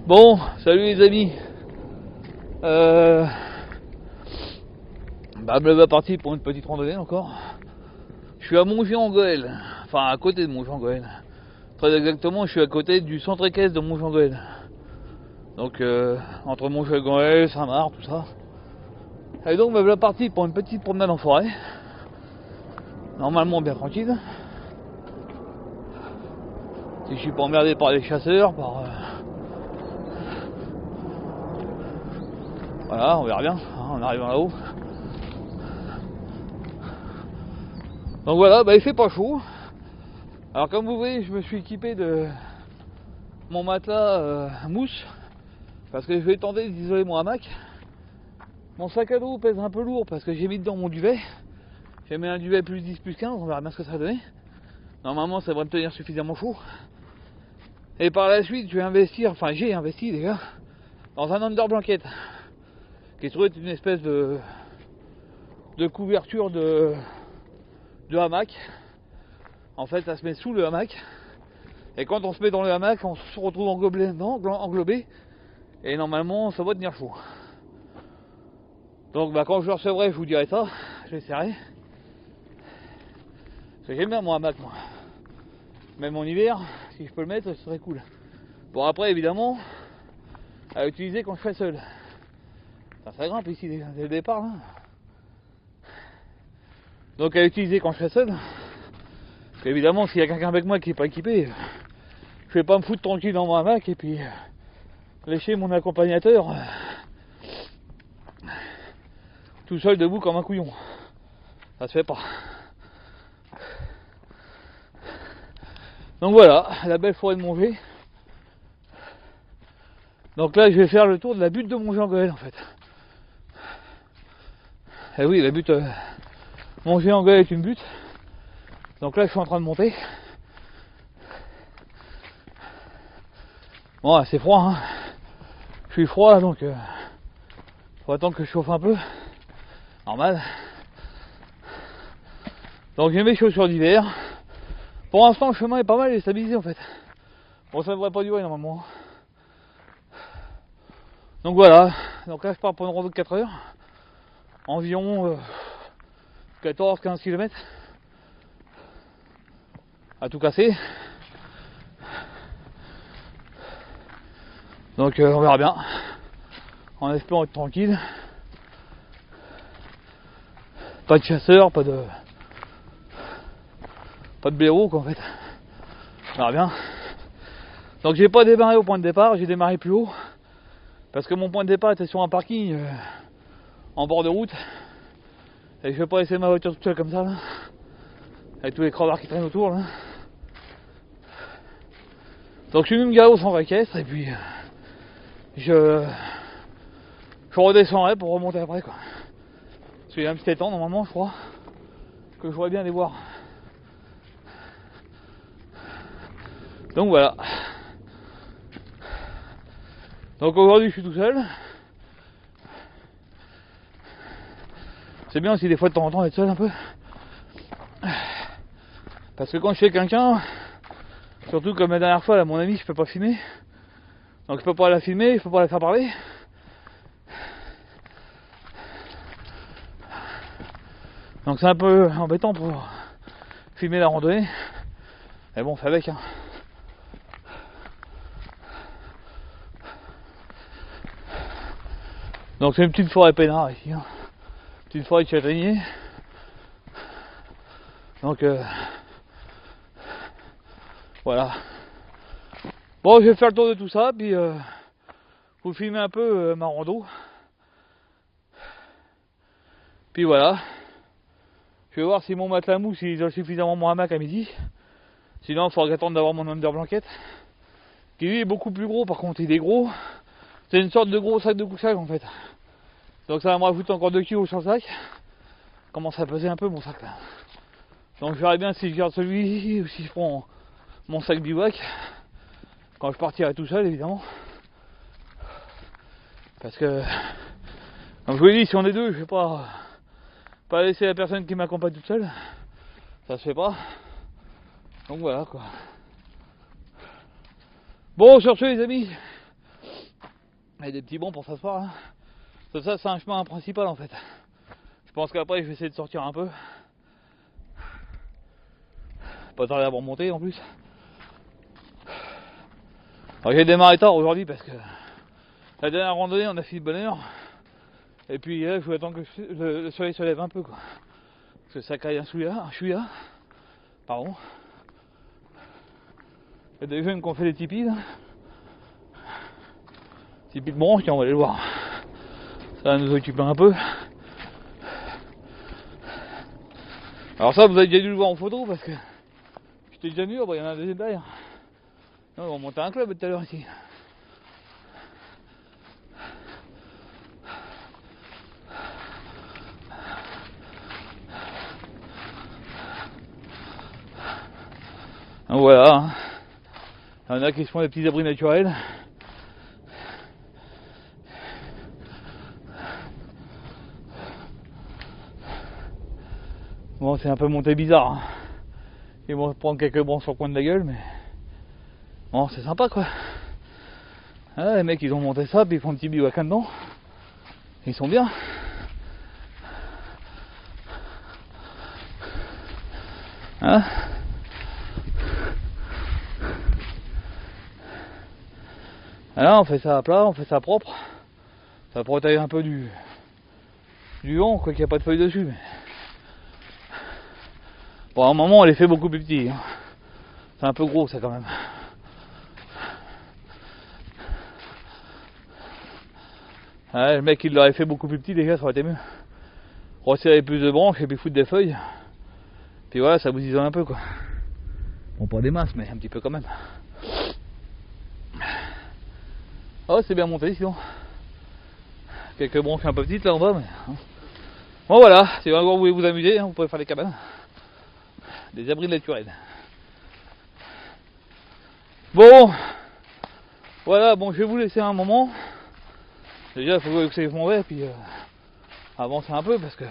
Bon, salut les amis. Me voilà parti pour une petite randonnée encore. Je suis à Montgé-en-Goël, enfin à côté de Montgé-en-Goël. Très exactement, je suis à côté du centre équestre de Montgé-en-Goël. Donc entre Montgé-en-Goël, Saint-Marc, tout ça. Et donc me voilà parti pour une petite promenade en forêt. Normalement bien tranquille. Si je suis pas emmerdé par les chasseurs, Voilà, on verra bien, on arrive en là-haut. Donc voilà, il fait pas chaud. Alors comme vous voyez, je me suis équipé de mon matelas mousse, parce que je vais tenter d'isoler mon hamac. Mon sac à dos pèse un peu lourd parce que j'ai mis dedans mon duvet. J'ai mis un duvet plus 10 plus 15, on verra bien ce que ça va donner. Normalement ça devrait me tenir suffisamment chaud. Et par la suite j'ai investi déjà dans un under blanket, qui se trouve être une espèce de couverture de hamac. En fait ça se met sous le hamac. Et quand on se met dans le hamac, on se retrouve englobé. Et normalement ça va tenir chaud. Donc quand je le recevrai, je vous dirai ça, je l'essaierai. Parce que j'aime bien mon hamac moi. Même en hiver, si je peux le mettre, ce serait cool. Bon après évidemment, à utiliser quand je serai seul. Ça grimpe ici dès le départ là. Donc à utiliser quand je serai seul. Parce qu'évidemment s'il y a quelqu'un avec moi qui n'est pas équipé, je vais pas me foutre tranquille dans mon hamac et puis lécher mon accompagnateur tout seul debout comme un couillon. Ça se fait pas. Donc voilà, la belle forêt de Montgé. Donc là je vais faire le tour de la butte de Montgé-en-Goël en fait. Et oui, la butte Montgé-en-Goël est une butte. Donc là je suis en train de monter. Bon c'est froid hein. Je suis froid donc faut attendre que je chauffe un peu. Normal. Donc j'ai mes chaussures d'hiver. Pour l'instant le chemin est pas mal et stabilisé en fait. Bon ça devrait pas durer normalement. Donc voilà, donc là je pars pour une rando de 4 heures. Environ 14-15 km. À tout casser. Donc on verra bien. En espérant être tranquille. Pas de chasseurs, pas de blaireaux quoi en fait. On verra bien. Donc j'ai pas démarré au point de départ, j'ai démarré plus haut. Parce que mon point de départ était sur un parking en bord de route. Et je vais pas laisser ma voiture toute seule comme ça là. Avec tous les crevards qui traînent autour là. Donc je suis venu me garer au centre équestre et puis je redescendrai pour remonter après quoi. Parce qu'il y a un petit étang normalement je crois. Que je pourrais bien les voir. Donc voilà. Donc aujourd'hui je suis tout seul. C'est bien aussi des fois de temps en temps d'être seul un peu. Parce que quand je suis avec quelqu'un, surtout comme la dernière fois là, mon ami, je peux pas filmer. Donc je peux pas la filmer, je peux pas la faire parler. Donc c'est un peu embêtant pour filmer la randonnée. Mais bon, c'est avec hein. Donc c'est une petite forêt peinard ici hein. Petite forêt de châtaignier. Donc voilà. Bon je vais faire le tour de tout ça puis vous filmer un peu ma rando. Puis voilà. Je vais voir si mon matelas mousse il isole suffisamment mon hamac à midi. Sinon il faudra attendre d'avoir mon under blanket. Qui lui est beaucoup plus gros par contre, il est gros. C'est une sorte de gros sac de couchage en fait. Donc ça va me rajouter encore 2 kg sur le sac. Commence à peser un peu mon sac là. Donc je verrai bien si je garde celui ou si je prends mon sac bivouac. Quand je partirai tout seul évidemment. Parce que comme je vous l'ai dit, si on est deux, je vais pas laisser la personne qui m'accompagne toute seule. Ça se fait pas. Donc voilà quoi. Bon sur ce les amis. Et des petits bancs pour s'asseoir. Hein. Ça c'est un chemin principal en fait. Je pense qu'après je vais essayer de sortir un peu. Pas tarder à remonter en plus. Alors j'ai démarré tard aujourd'hui parce que la dernière randonnée on a fini de bonne heure. Et puis là je voulais attendre que le soleil se lève un peu quoi. Parce que ça caille un chouïa. Pardon. Il y a des jeunes qui ont fait des tipis là. Tipis de branche, tiens on va aller le voir. Ça va nous occuper un peu. Alors ça vous avez déjà dû le voir en photo parce que j'étais déjà venu, il y en a un deuxième derrière. Non, on va monter un club tout à l'heure ici. Donc voilà, hein. Il y en a qui se font des petits abris naturels. Bon, c'est un peu monté bizarre. Hein. Ils vont prendre quelques branches sur le coin de la gueule, mais bon, c'est sympa quoi. Ah, les mecs ils ont monté ça, puis ils font un petit bivouac dedans. Ils sont bien. Hein? Alors on fait ça à plat, on fait ça propre. Ça protège un peu du vent, quoi qu'il n'y a pas de feuilles dessus. Mais... bon, à un moment on les fait beaucoup plus petits. Hein. C'est un peu gros ça quand même. Ouais, le mec il l'aurait fait beaucoup plus petit déjà, ça aurait été mieux. Resserrer plus de branches et puis foutre des feuilles. Puis voilà, ça vous isole un peu quoi. Bon, pas des masses, mais un petit peu quand même. Oh, c'est bien monté sinon. Quelques branches un peu petites là en bas, mais. Hein. Bon voilà, si vous voulez vous amuser, hein, vous pouvez faire des cabanes. Des abris naturels. Bon, voilà, bon, je vais vous laisser un moment. Déjà, il faut que je m'en vais, puis avancer un peu parce que.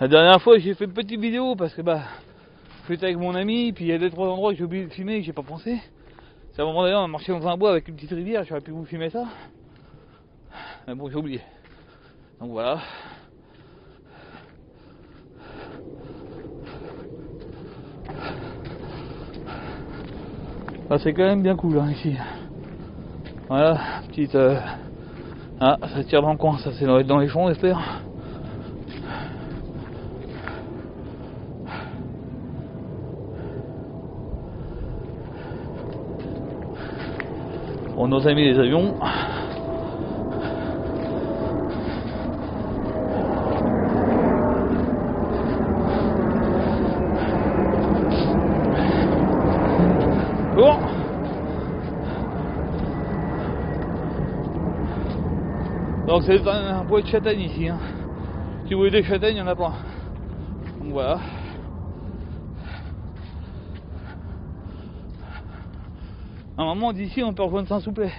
La dernière fois, j'ai fait une petite vidéo parce que j'étais avec mon ami, puis il y a 2-3 endroits que j'ai oublié de filmer et que j'ai pas pensé. C'est à un moment donné, on a marché dans un bois avec une petite rivière, j'aurais pu vous filmer ça. Mais bon, j'ai oublié. Donc voilà. Ah, c'est quand même bien cool hein, ici. Voilà, petite. Ah, ça tire dans le coin, ça c'est dans les champs, j'espère. Pour nos amis les avions. Bon. Donc c'est un bois de châtaigne ici. Hein. Si vous voulez des châtaignes, il y en a plein. Donc voilà. À un moment d'ici, on peut rejoindre Saint-Souplet.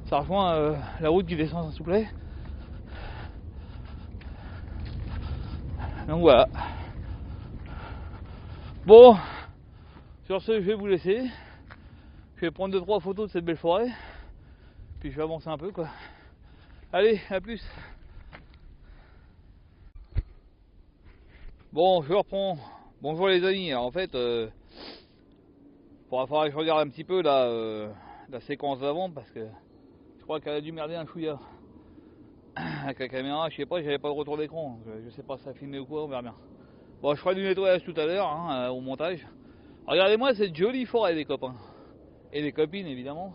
Ça rejoint la route qui descend à Saint-Souplet. Donc voilà. Bon, sur ce, je vais vous laisser. Je vais prendre 2-3 photos de cette belle forêt. Puis je vais avancer un peu quoi. Allez, à plus. Bon, je reprends. Bonjour les amis. Alors, en fait, il faudra que je regarde un petit peu la séquence d'avant parce que je crois qu'elle a dû merder un chouïa. Avec la caméra, je sais pas, j'avais pas de retour d'écran. Je sais pas si ça a filmé ou quoi, on verra bien. Bon, je ferai du nettoyage tout à l'heure hein, au montage. Regardez-moi cette jolie forêt des copains. Et des copines évidemment.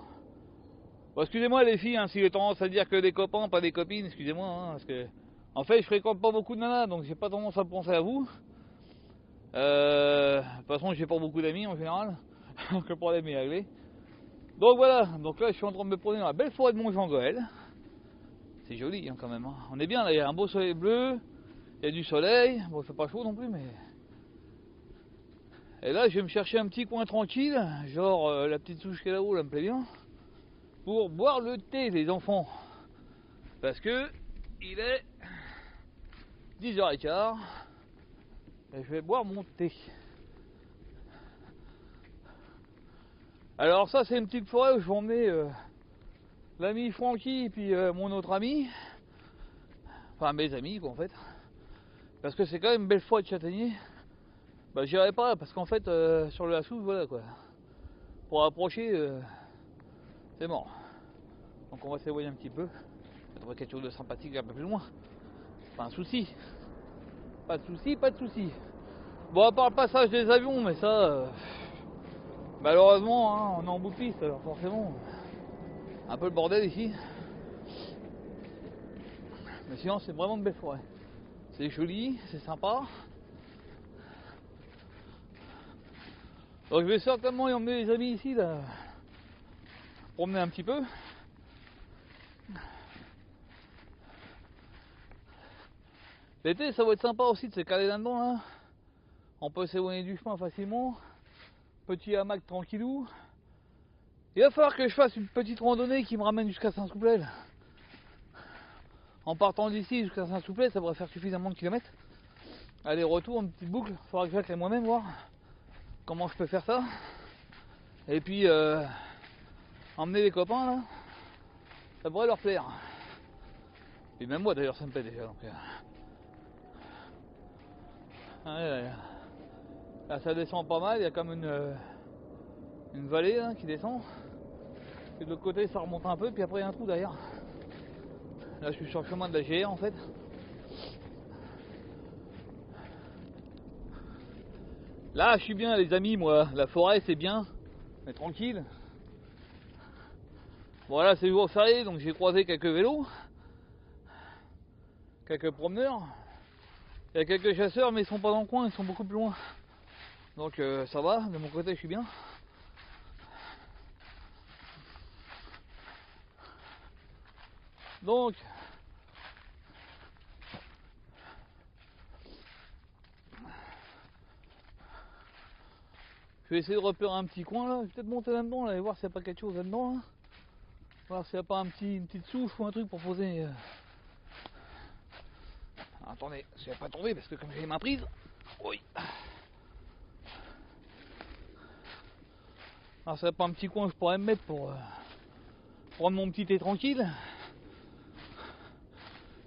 Bon, excusez-moi les filles, hein, si j'ai tendance à dire que des copains, pas des copines, excusez-moi, hein, parce que en fait je fréquente pas beaucoup de nanas, donc j'ai pas tendance à penser à vous. De toute façon j'ai pas beaucoup d'amis en général, donc le problème est réglé. Donc voilà, donc là je suis en train de me promener dans la belle forêt de Mont-Jean-Goël. C'est joli hein, quand même, hein. On est bien là, il y a un beau soleil bleu, il y a du soleil, bon il fait pas chaud non plus mais... Et là je vais me chercher un petit coin tranquille, genre la petite souche qui est là-haut, là me plaît bien. Pour boire le thé les enfants. Parce que il est 10h15 et je vais boire mon thé. Alors ça c'est une petite forêt où je vais emmener l'ami Francky et puis mon autre ami. Enfin mes amis quoi en fait. Parce que c'est quand même une belle forêt de châtaigniers. Bah j'irai pas parce qu'en fait sur le Hassou voilà quoi. Pour approcher c'est mort. Donc on va s'éloigner un petit peu. Ça devrait être quelque chose de sympathique un peu plus loin. Pas un souci. Pas de souci, pas de souci. Bon à part le passage des avions mais ça malheureusement hein, on est en bout de piste alors forcément. Un peu le bordel ici. Mais sinon c'est vraiment une belle forêt. C'est joli, c'est sympa. Donc je vais certainement y emmener les amis ici là. Promener un petit peu. L'été ça va être sympa aussi de se caler là-dedans là. On peut s'éloigner du chemin facilement. Petit hamac tranquillou. Il va falloir que je fasse une petite randonnée qui me ramène jusqu'à Saint-Souplel. En partant d'ici jusqu'à Saint-Souplel, ça devrait faire suffisamment de kilomètres. Aller-retour, une petite boucle. Il faudra que j'aille moi-même voir comment je peux faire ça. Et puis emmener les copains là. Ça devrait leur plaire. Et même moi d'ailleurs ça me plaît déjà. Donc, là ça descend pas mal, il y a comme une vallée là, qui descend. Et de l'autre côté ça remonte un peu, puis après il y a un trou derrière. Là je suis sur le chemin de la GR en fait. Là je suis bien les amis moi, la forêt c'est bien, mais tranquille. Bon là c'est jour férié donc j'ai croisé quelques vélos, quelques promeneurs. Il y a quelques chasseurs mais ils sont pas dans le coin, ils sont beaucoup plus loin. Donc ça va, de mon côté je suis bien. Donc je vais essayer de repérer un petit coin là, je vais peut-être monter là-dedans là, et voir s'il n'y a pas quelque chose là-dedans là. Voir s'il n'y a pas une petite souche ou un truc pour poser. Attendez, je vais pas tomber parce que comme j'ai les mains prises. Oui. Alors c'est pas un petit coin que je pourrais me mettre pour prendre mon petit thé tranquille.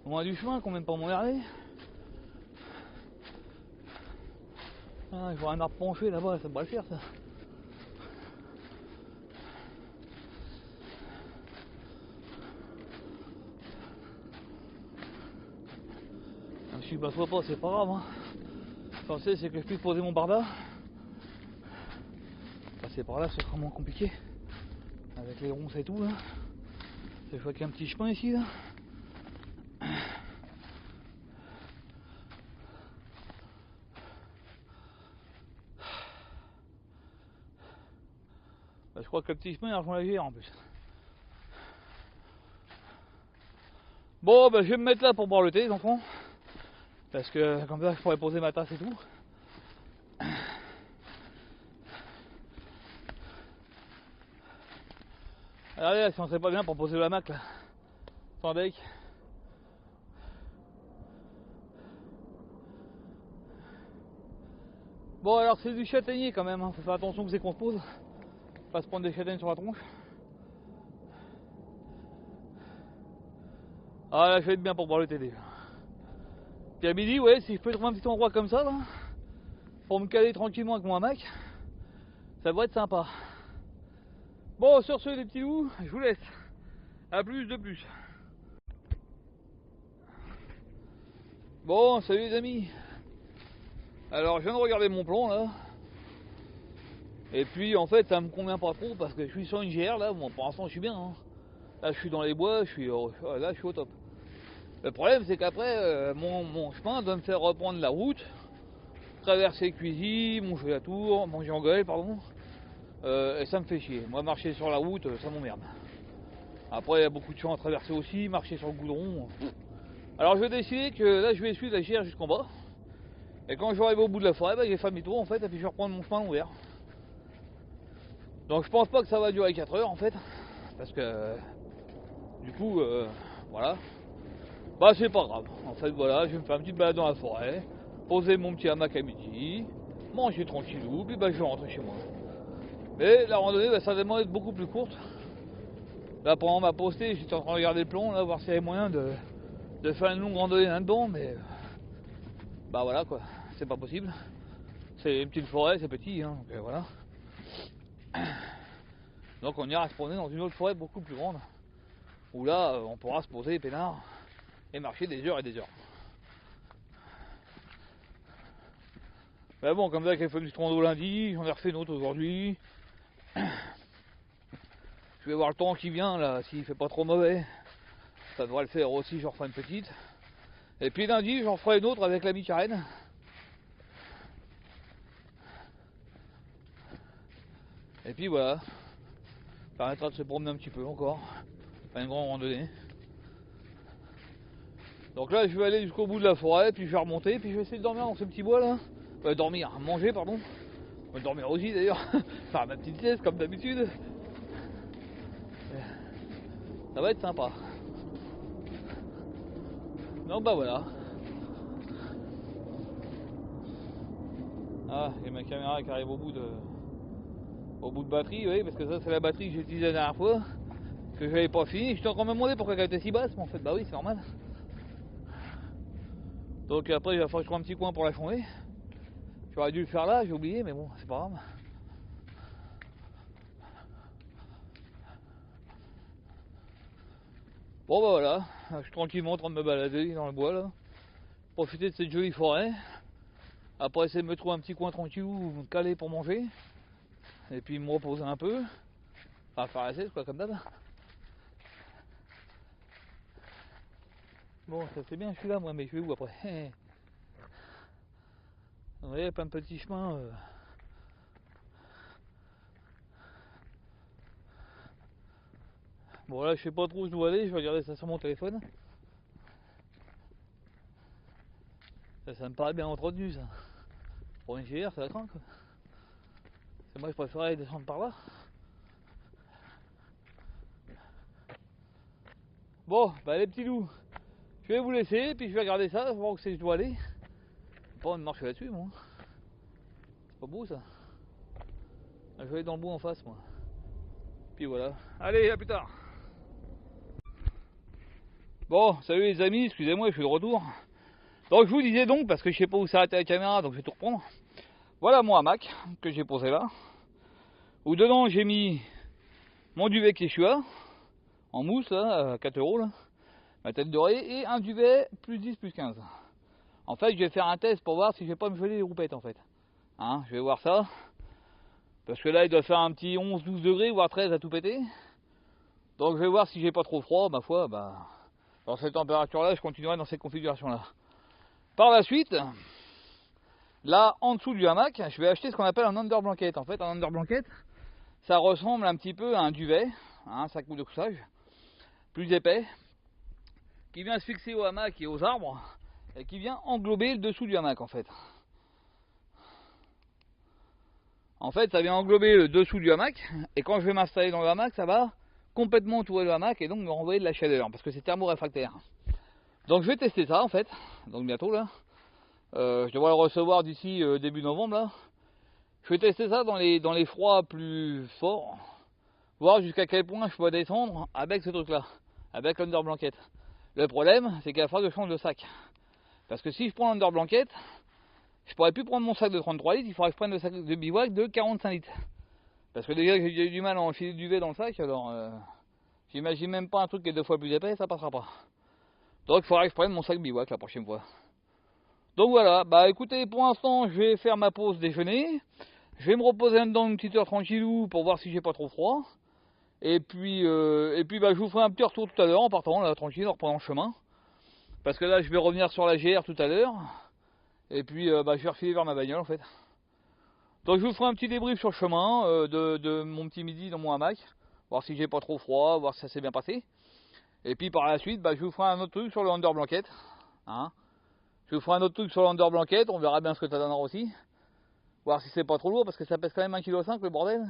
Loin du chemin, qu'on même pas m'emmerder. Ah, je vois un arbre penché là-bas, ça devrait le faire ça. Si je m'assois pas, c'est pas grave. Hein. L'essentiel c'est que je puisse poser mon barda. Passer par là, c'est vraiment compliqué. Avec les ronces et tout là. Je vois qu'il y a un petit chemin ici là. Bah, je crois que le petit chemin il rejoint la GR en plus. Bon bah je vais me mettre là pour boire le thé les enfants. Parce que comme ça je pourrais poser ma tasse et tout. Regardez là, si on serait pas bien pour poser le hamac là. Sans deck. Bon alors c'est du châtaignier quand même, hein. Faut faire attention que c'est qu'on se pose. Pas se prendre des châtaignes sur la tronche. Ah là je vais être bien pour boire le thé déjà. Puis à midi ouais si je peux trouver un petit endroit comme ça là, pour me caler tranquillement avec mon hamac, ça devrait être sympa. Bon sur ce les petits loups, je vous laisse. A plus de plus. Bon salut les amis. Alors je viens de regarder mon plan là. Et puis en fait ça me convient pas trop parce que je suis sur une GR là, bon pour l'instant je suis bien. Hein. Là je suis dans les bois, je suis au top. Le problème c'est qu'après mon chemin doit me faire reprendre la route, traverser Cuisy, manger la tour, manger en Goël pardon. Et ça me fait chier. Moi marcher sur la route ça m'emmerde. Après il y a beaucoup de champs à traverser aussi, marcher sur le goudron. Alors je vais décider que là je vais suivre la GR jusqu'en bas. Et quand je vais arriver au bout de la forêt, bah, je vais faire demi-tour en fait et puis je vais reprendre mon chemin l'envers. Donc je pense pas que ça va durer 4 heures en fait. Parce que du coup voilà. Bah c'est pas grave. En fait voilà, je vais me faire une petite balade dans la forêt, poser mon petit hamac à midi, manger tranquillou, puis bah je vais rentrer chez moi. Mais la randonnée va certainement être beaucoup plus courte. Là pendant ma postée, j'étais en train de regarder le plan, là, voir s'il y avait moyen de faire une longue randonnée là-dedans, mais bah voilà quoi, c'est pas possible. C'est une petite forêt, c'est petit, hein, donc voilà. Donc on ira se promener dans une autre forêt beaucoup plus grande, où là on pourra se poser peinard et marcher des heures et des heures. Mais bon, comme ça, j'ai fait du rando lundi, j'en ai refait une autre aujourd'hui. Je vais voir le temps qui vient là, s'il fait pas trop mauvais. Ça devrait le faire aussi, j'en referai une petite. Et puis lundi, j'en ferai une autre avec l'ami Karen. Et puis voilà, ça permettra de se promener un petit peu encore, faire une grande randonnée. Donc là, je vais aller jusqu'au bout de la forêt, puis je vais remonter, puis je vais essayer de dormir dans ce petit bois là. Dormir, manger, pardon. Dormir aussi d'ailleurs, faire ma petite sieste comme d'habitude. Ça va être sympa. Donc bah voilà. Ah, et ma caméra qui arrive au bout de batterie, oui, parce que ça c'est la batterie que j'ai utilisée la dernière fois, que j'avais pas fini. Je t'ai encore me demandé pourquoi elle était si basse, mais en fait bah oui c'est normal. Donc après il va falloir que je trouve un petit coin pour la fonder. J'aurais dû le faire là, j'ai oublié, mais bon c'est pas grave. Bon bah voilà, je suis tranquillement en train de me balader dans le bois là, profiter de cette jolie forêt. Après essayer de me trouver un petit coin tranquille où me caler pour manger. Et puis me reposer un peu. Enfin faire la sieste quoi comme d'hab. Bon ça c'est bien, je suis là moi, mais je vais où après? Vous voyez, il y a plein de petits chemins. Bon là je sais pas trop où je dois aller, je vais regarder ça sur mon téléphone. Ça me paraît bien entretenu ça. Pour une GR ça craint quoi. C'est moi je préférerais descendre par là. Bon bah les petits loups, je vais vous laisser, puis je vais regarder ça, voir où c'est que je dois aller. Pas envie de marcher là-dessus moi. C'est pas beau ça. Je vais aller dans le bois en face moi. Puis voilà. Allez, à plus tard. Bon, salut les amis, excusez-moi, je suis de retour. Donc je vous disais donc, parce que je sais pas où s'arrêter la caméra, donc je vais tout reprendre. Voilà mon hamac que j'ai posé là. Où dedans j'ai mis mon duvet Quechua, en mousse là, à 4 € là, ma tête dorée, et un duvet plus 10 plus 15. En fait je vais faire un test pour voir si je vais pas me geler les roupettes en fait. Hein, je vais voir ça. Parce que là il doit faire un petit 11-12 degrés, voire 13 à tout péter. Donc je vais voir si j'ai pas trop froid, ma foi, bah dans cette température là je continuerai dans cette configuration là. Par la suite, là en dessous du hamac, je vais acheter ce qu'on appelle un under blanket. En fait un under blanket, ça ressemble un petit peu à un duvet, un sac de couchage, plus épais, qui vient se fixer au hamac et aux arbres, et qui vient englober le dessous du hamac en fait. En fait ça vient englober le dessous du hamac, et quand je vais m'installer dans le hamac, ça va complètement entourer le hamac et donc me renvoyer de la chaleur, parce que c'est thermoréfractaire. Donc je vais tester ça en fait, donc bientôt là. Je devrais le recevoir d'ici début novembre là. Je vais tester ça dans les froids plus forts, voir jusqu'à quel point je peux descendre avec ce truc là, avec l'under blanket. Le problème c'est qu'il va falloir que je change de sac. Parce que si je prends l'under blanket, je pourrais plus prendre mon sac de 33 litres, il faudrait que je prenne le sac de bivouac de 45 litres. Parce que déjà j'ai eu du mal à enfiler du duvet dans le sac, alors j'imagine même pas un truc qui est 2 fois plus épais, ça passera pas. Donc il faudrait que je prenne mon sac bivouac la prochaine fois. Donc voilà, bah écoutez, pour l'instant je vais faire ma pause déjeuner. Je vais me reposer dedans une petite heure tranquillou pour voir si j'ai pas trop froid. Et puis bah, je vous ferai un petit retour tout à l'heure en partant là tranquille, en reprenant le chemin. Parce que là je vais revenir sur la GR tout à l'heure. Et puis bah, je vais refiler vers ma bagnole en fait. Donc je vous ferai un petit débrief sur le chemin de mon petit midi dans mon hamac. Voir si j'ai pas trop froid, voir si ça s'est bien passé. Et puis par la suite, bah, je vous ferai un autre truc sur le under blanket. Hein, je vous ferai un autre truc sur le under blanket, on verra bien ce que ça donnera aussi. Voir si c'est pas trop lourd parce que ça pèse quand même 1,5 kg le bordel.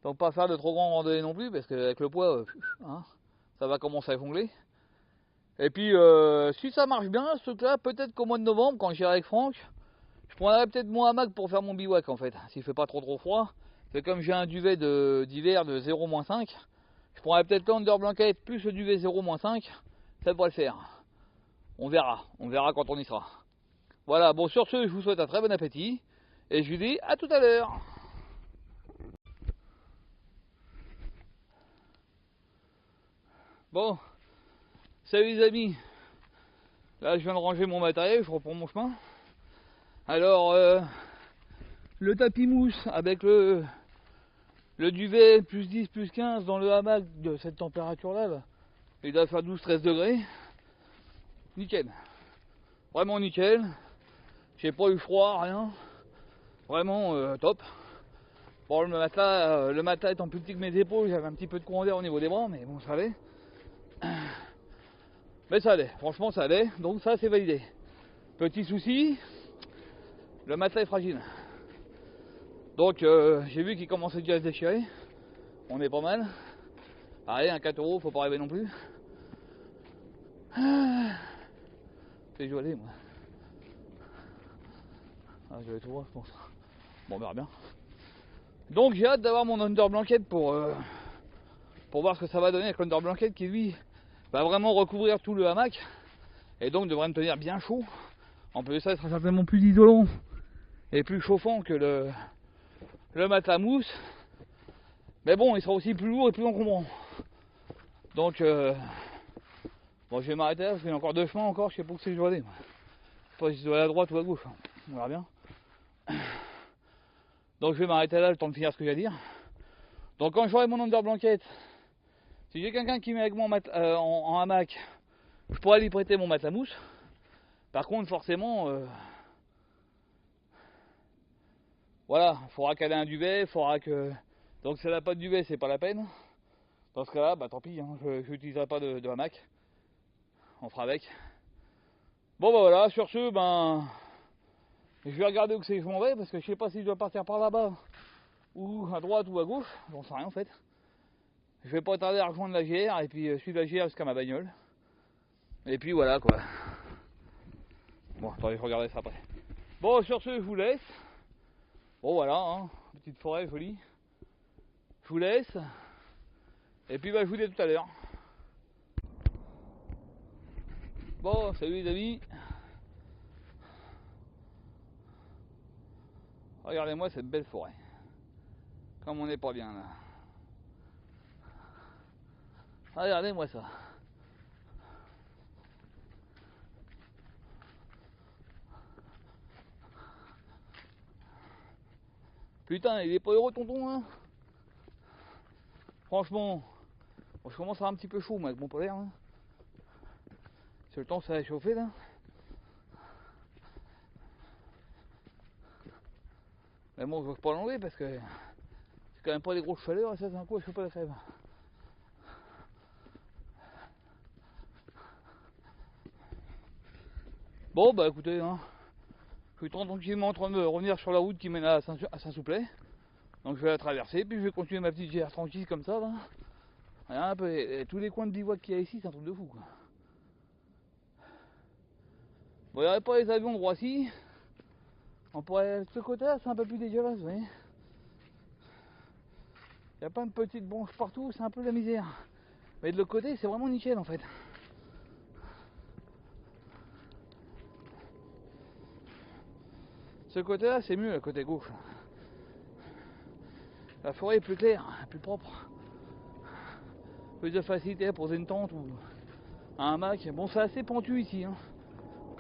Donc pas faire de trop grandes randonnées non plus parce qu'avec le poids, hein, ça va commencer à jongler. Et puis si ça marche bien ce truc là, peut-être qu'au mois de novembre quand j'irai avec Franck, je prendrai peut-être mon hamac pour faire mon bivouac en fait. S'il fait pas trop froid, C'est comme j'ai un duvet d'hiver de 0-5, je prendrais peut-être l'under blanket plus le duvet 0-5, ça devrait le faire. On verra quand on y sera. Voilà, bon sur ce, je vous souhaite un très bon appétit, et je vous dis à tout à l'heure. Bon, salut les amis, là je viens de ranger mon matériel, je reprends mon chemin. Alors, le tapis mousse avec le duvet plus 10, plus 15 dans le hamac de cette température là, il doit faire 12-13 degrés. Nickel. Vraiment nickel. J'ai pas eu froid, rien. Vraiment top. Bon, le matelas étant plus petit que mes épaules, j'avais un petit peu de courant d'air au niveau des bras, mais bon, ça allait. Mais ça allait, franchement ça allait, donc ça c'est validé. Petit souci, le matelas est fragile. Donc j'ai vu qu'il commençait déjà à se déchirer. On est pas mal. Allez, un 4 €, faut pas rêver non plus. C'est joli moi. Ah, je vais tout voir, je pense. Bon, on verra bien. Donc j'ai hâte d'avoir mon under blanket pour voir ce que ça va donner avec l'under blanket qui lui va vraiment recouvrir tout le hamac et donc devrait me tenir bien chaud. En plus de ça, il sera certainement plus isolant et plus chauffant que le matelas mousse. Mais bon, il sera aussi plus lourd et plus encombrant. Donc bon, je vais m'arrêter là parce qu'il y a encore 2 chemins encore, je sais pas où c'est que je dois aller. Je sais pas si je dois aller à droite ou à gauche, on verra bien. Donc je vais m'arrêter là le temps de finir ce que j'ai à dire. Donc quand j'aurai mon under blanket, si j'ai quelqu'un qui met avec moi en hamac, je pourrais lui prêter mon matelas mousse. Par contre, forcément, voilà, il faudra caler un duvet, donc si elle n'a pas de duvet, c'est pas la peine. Dans ce cas-là, bah tant pis, hein, je n'utiliserai pas de hamac. On fera avec. Bon bah voilà, sur ce, ben je vais regarder où c'est que je m'en vais, parce que je sais pas si je dois partir par là-bas, ou à droite ou à gauche, j'en sais rien en fait. Je vais pas tarder à rejoindre la GR, et puis suivre la GR jusqu'à ma bagnole. Et puis voilà quoi. Bon, attendez, je regarderai ça après. Bon, sur ce, je vous laisse. Bon voilà, hein, petite forêt jolie. Je vous laisse. Et puis bah, je vous dis à tout à l'heure. Bon, salut les amis. Regardez-moi cette belle forêt. Comme on n'est pas bien là. Regardez-moi ça. Putain, il est pas heureux tonton hein. Franchement, bon, je commence à avoir un petit peu chaud moi avec mon polaire hein. C'est le temps ça va chauffer là. Mais bon, je ne veux pas l'enlever parce que c'est quand même pas des grosses chaleurs et ça d'un coup je fais pas la crève. Bon bah écoutez hein, je suis tranquillement en train de revenir sur la route qui mène à Saint-Souplet. Donc je vais la traverser, puis je vais continuer ma petite GR tranquille comme ça là. Regarde un peu, et tous les coins de bivouac qu'il y a ici, c'est un truc de fou quoi. Bon, il n'y aurait pas les avions de Roissy. On pourrait, ce côté-là, c'est un peu plus dégueulasse, vous voyez. Il y a plein de petites branches partout, c'est un peu de la misère. Mais de l'autre côté, c'est vraiment nickel en fait. Ce côté-là, c'est mieux, le côté gauche. La forêt est plus claire, plus propre. Plus de facilité à poser une tente ou un hamac. Bon, c'est assez pentu ici. Hein.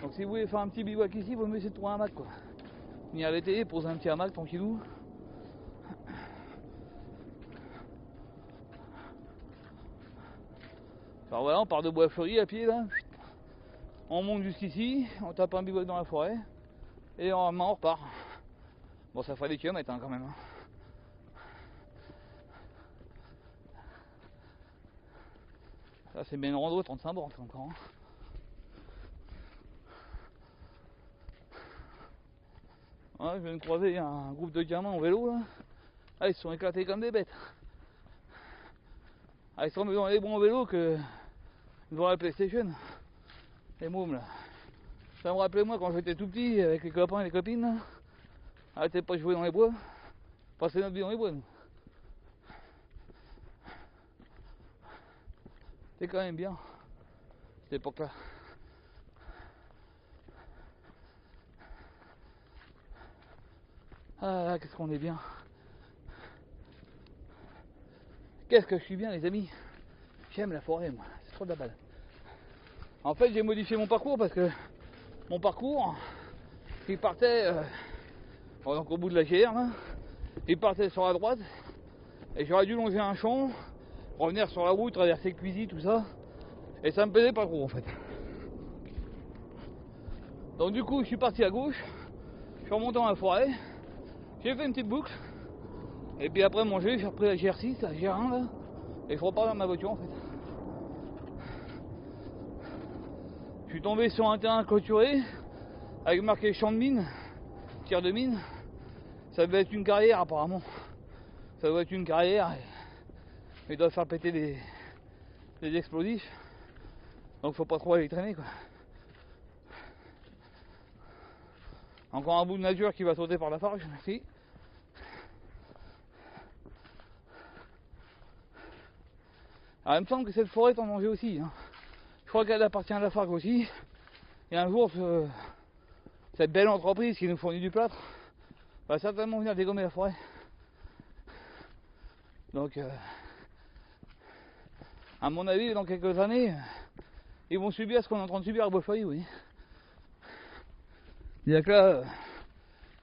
Donc si vous voulez faire un petit bivouac ici, il vaut mieux essayer de trouver un hamac quoi. Venir l'été, poser un petit hamac tranquillou. Alors voilà, on part de Bois-Fleuri à pied là. On monte jusqu'ici, on tape un bivouac dans la forêt. Et en main on repart. Bon ça ferait des kilomètres hein, quand même. Hein. Ça c'est bien une rando 35 bornes encore. Hein. Ouais, je viens de croiser un groupe de gamins en vélo là. Ah, ils se sont éclatés comme des bêtes. Ah, ils sont dans les bons vélos que devant la PlayStation. Les mômes là. Ça me rappelait moi quand j'étais tout petit avec les copains et les copines. Là. Arrêtez pas de jouer dans les bois. passer notre vie dans les bois, nous. C'est quand même bien, cette époque-là. Ah, qu'est-ce qu'on est bien. Qu'est-ce que je suis bien, les amis. J'aime la forêt, moi. C'est trop de la balle. En fait, j'ai modifié mon parcours parce que mon parcours, il partait donc au bout de la GR, là, il partait sur la droite et j'aurais dû longer un champ, revenir sur la route, traverser Cuisy, tout ça, et ça me plaisait pas trop en fait. Donc du coup, je suis parti à gauche, je suis remonté dans la forêt, j'ai fait une petite boucle, et puis après manger, j'ai repris la GR6, la GR1 là, et je repars dans ma voiture en fait. Je suis tombé sur un terrain clôturé avec marqué champ de mine, tir de mine. Ça devait être une carrière apparemment. Ça doit être une carrière et ils doivent faire péter des explosifs. Donc faut pas trop aller traîner quoi. Encore un bout de nature qui va sauter par la farge, merci. Alors, il me semble que cette forêt est en danger aussi. Hein. Je crois qu'elle appartient à la FARC aussi. Et un jour, cette belle entreprise qui nous fournit du plâtre va certainement venir dégommer la forêt. Donc, à mon avis, dans quelques années, ils vont subir ce qu'on est en train de subir à Beaufeuille, oui. C'est-à-dire que là,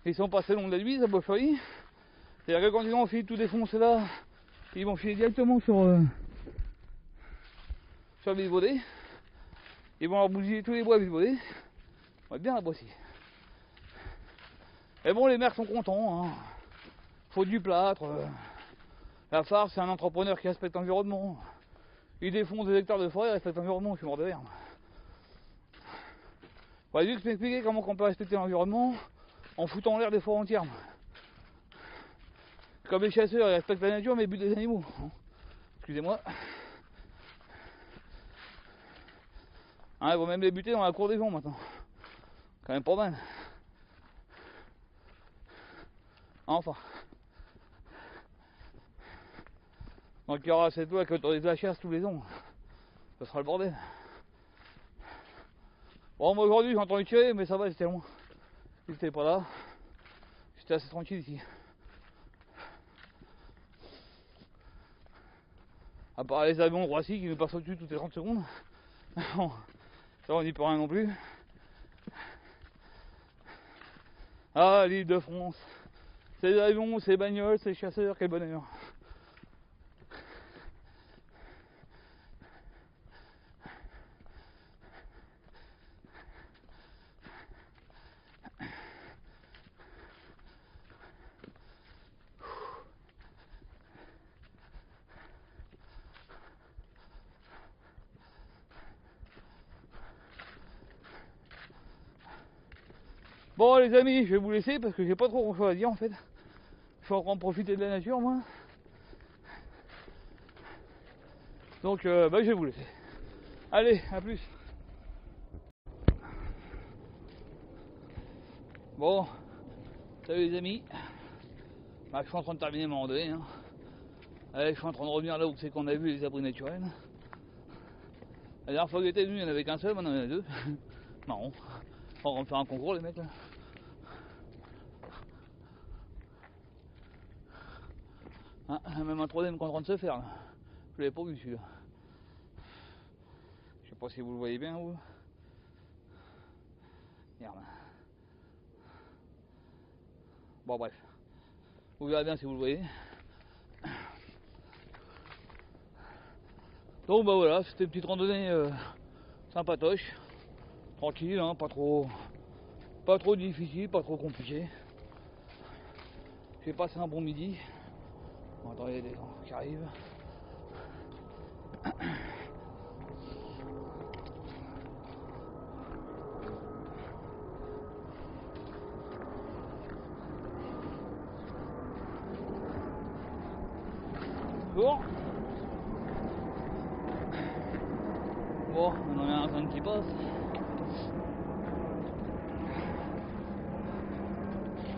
ils sont passés long de la Luise à Beaufeuille. C'est-à-dire que quand ils ont fini de tout défoncer là, ils vont filer directement sur Vilvoday. Ils vont leur bousiller tous les bois à Vilvoday. On va bien la boissier. Et bon, les maires sont contents. Hein. Faut du plâtre. La FARC, c'est un entrepreneur qui respecte l'environnement. Il défonce des hectares de forêt, il respecte l'environnement. Je suis mort de rire. On va juste m'expliquer comment on peut respecter l'environnement en foutant en l'air des forêts entières. Comme les chasseurs, ils respectent la nature mais ils butent des animaux. Excusez-moi. Hein, ils vont même les buter dans la cour des gens maintenant. Quand même pas mal. Enfin. Donc il y aura cette loi qui autorise la chasse tous les ans. Ça sera le bordel. Bon, moi aujourd'hui j'ai entendu tirer, mais ça va, j'étais loin. J'étais pas là. J'étais assez tranquille ici. À part les avions de Roissy qui nous passent au-dessus toutes les 30 secondes. Bon, ça on n'y peut rien non plus. Ah, l'île de France. C'est les avions, c'est les bagnoles, c'est les chasseurs, quel bonheur. Bon les amis, je vais vous laisser parce que j'ai pas trop grand chose à dire en fait. Je suis en train de profiter de la nature moi. Donc je vais vous laisser. Allez, à plus. Bon, salut les amis. Bah, je suis en train de terminer ma randonnée. Hein. Allez, je suis en train de revenir là où c'est qu'on a vu les abris naturels. La dernière fois que j'étais venu, il n'y en avait qu'un seul, maintenant il y en a deux. Marrant. On va me faire un concours les mecs là. Ah, même un troisième qui est en train de se faire là. Je l'avais pas vu celui-là. Je sais pas si vous le voyez bien vous. Merde. Bon bref. Vous verrez bien si vous le voyez. Donc bah voilà, c'était une petite randonnée sympatoche. Tranquille, hein, pas trop difficile, pas trop compliqué. J'ai passé un bon midi. Bon, attends, il y a des gens qui arrivent. Bonjour. Bon, on en a un train qui passe.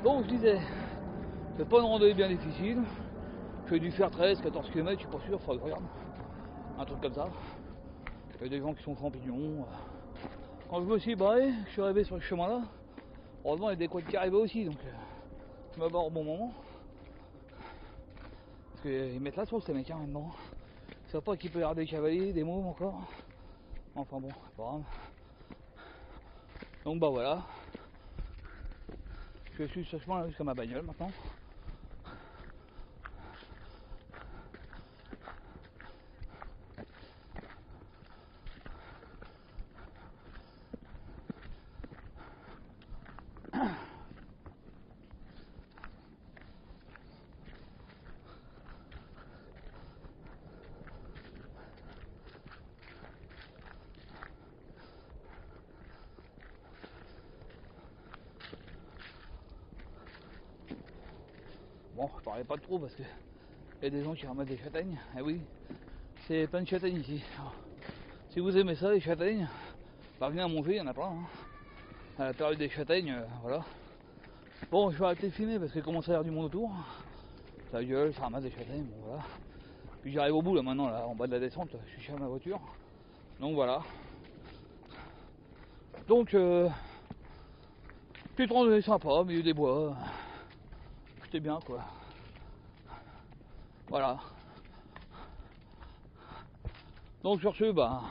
Donc je disais, C'est pas une randonnée bien difficile. J'ai dû faire 13-14 km, je suis pas sûr, faudrait que je regarde. Un truc comme ça. Il y a des gens qui sont champignons. Quand je me suis barré, je suis arrivé sur ce chemin là. Heureusement il y a des quads qui arrivaient aussi, donc je me barre au bon moment. Parce qu'ils mettent la sauce ces mecs hein, maintenant. Ils savent pas qu'il peut y avoir des cavaliers, des mômes encore. Enfin bon, c'est pas grave. Donc bah voilà. Je suis sur ce chemin là jusqu'à ma bagnole maintenant. Bon, je parlais pas trop parce que il y a des gens qui ramassent des châtaignes. Eh oui, c'est plein de châtaignes ici. Alors, si vous aimez ça, les châtaignes, bah venez à manger, il y en a plein. Hein. À la période des châtaignes, voilà. Bon, je vais arrêter de filmer parce qu'il commence à y avoir du monde autour. Ça gueule, ça ramasse des châtaignes, bon voilà. Puis j'arrive au bout là maintenant, là, en bas de la descente, là, je suis chez ma voiture. Donc voilà. Donc, petite randonnée sympa, au milieu des bois. C'était bien quoi. Voilà. Donc sur ce, bah,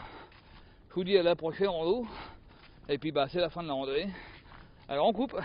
je vous dis à la prochaine rando. Et puis bah c'est la fin de la randonnée. Alors on coupe.